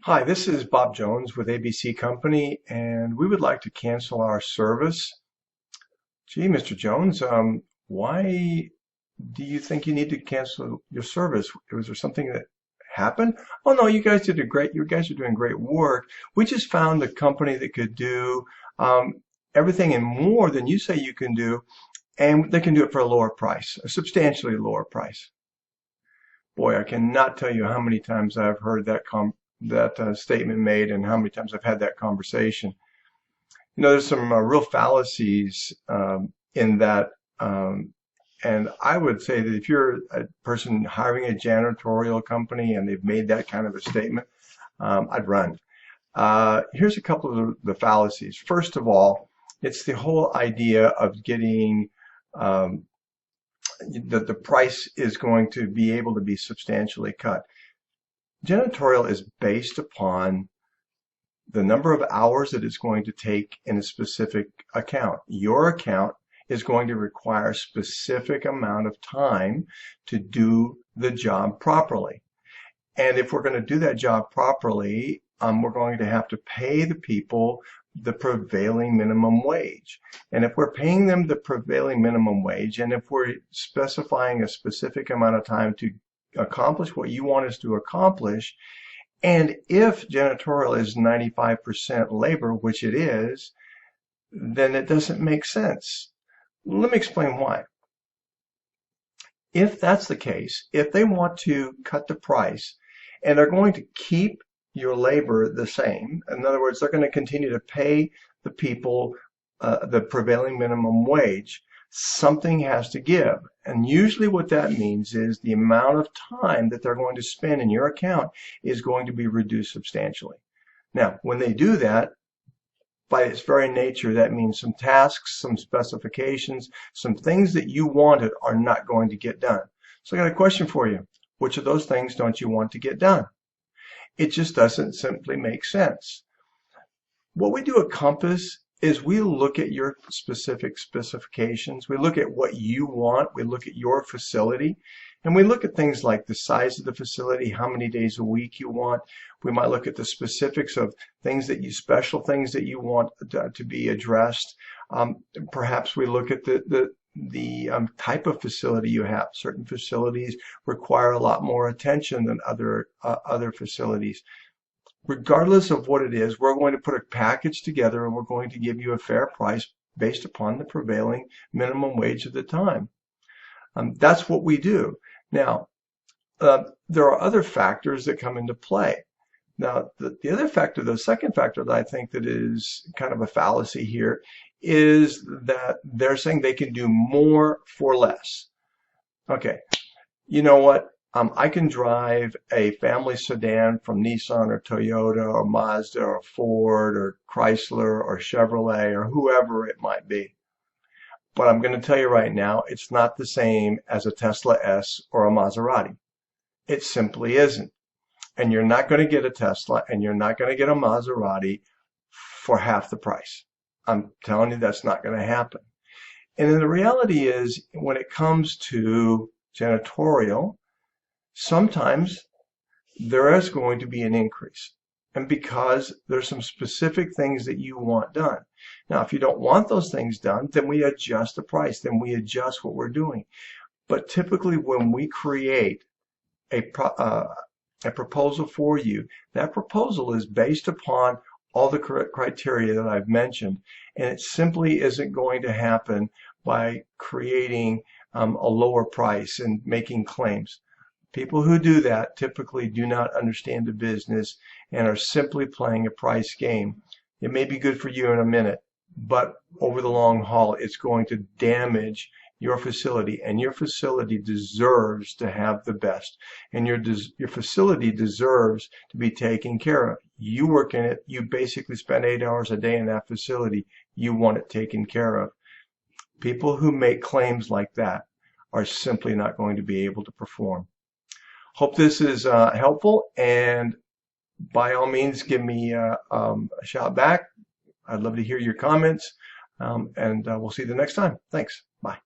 Hi, this is Bob Jones with ABC Company, and we would like to cancel our service. Gee, Mr. Jones, why do you think you need to cancel your service? Was there something that happened? Oh no, you guys are doing great work. We just found a company that could do everything and more than you say you can do, and they can do it for a lower price, a substantially lower price. Boy, I cannot tell you how many times I've heard that statement made and how many times I've had that conversation. There's some real fallacies in that. And I would say that if you're a person hiring a janitorial company and they've made that kind of a statement, I'd run. Here's a couple of the fallacies. First of all, it's the whole idea of getting that the price is going to be able to be substantially cut. Janitorial is based upon the number of hours that it's going to take in a specific account. Your account is going to require a specific amount of time to do the job properly. And if we're going to do that job properly, we're going to have to pay the people the prevailing minimum wage. And if we're paying them the prevailing minimum wage, and if we're specifying a specific amount of time to accomplish what you want us to accomplish, and if janitorial is 95% labor, which it is, then it doesn't make sense. Let me explain why. If that's the case, if they want to cut the price and they're going to keep your labor the same, in other words, they're going to continue to pay the people the prevailing minimum wage, something has to give. And usually what that means is the amount of time that they're going to spend in your account is going to be reduced substantially. Now, when they do that, by its very nature, that means some tasks, some specifications, some things that you wanted are not going to get done. So I got a question for you. Which of those things don't you want to get done? It just doesn't simply make sense. What we do at Compass is we look at your specific specifications. We look at what you want. We look at your facility. And we look at things like the size of the facility, how many days a week you want. We might look at the specifics of special things that you want to be addressed. Perhaps we look at the type of facility you have. Certain facilities require a lot more attention than other facilities. Regardless of what it is, we're going to put a package together and we're going to give you a fair price based upon the prevailing minimum wage at the time. That's what we do. Now, there are other factors that come into play. Now, the other factor, the second factor that I think that is kind of a fallacy here is that they're saying they can do more for less. Okay, you know what? I can drive a family sedan from Nissan or Toyota or Mazda or Ford or Chrysler or Chevrolet or whoever it might be. But I'm going to tell you right now, it's not the same as a Tesla S or a Maserati. It simply isn't. And you're not going to get a Tesla and you're not going to get a Maserati for half the price. I'm telling you that's not going to happen. And then the reality is, when it comes to janitorial, sometimes there is going to be an increase. And because there's some specific things that you want done. Now, if you don't want those things done, then we adjust the price. Then we adjust what we're doing. But typically when we create a proposal for you, that proposal is based upon all the correct criteria that I've mentioned. And it simply isn't going to happen by creating a lower price and making claims. People who do that typically do not understand the business and are simply playing a price game. It may be good for you in a minute, but over the long haul, it's going to damage your facility, and your facility deserves to have the best, and your facility deserves to be taken care of. You work in it. You basically spend 8 hours a day in that facility. You want it taken care of. People who make claims like that are simply not going to be able to perform. Hope this is helpful, and by all means, give me a shout back. I'd love to hear your comments, and we'll see you the next time. Thanks. Bye.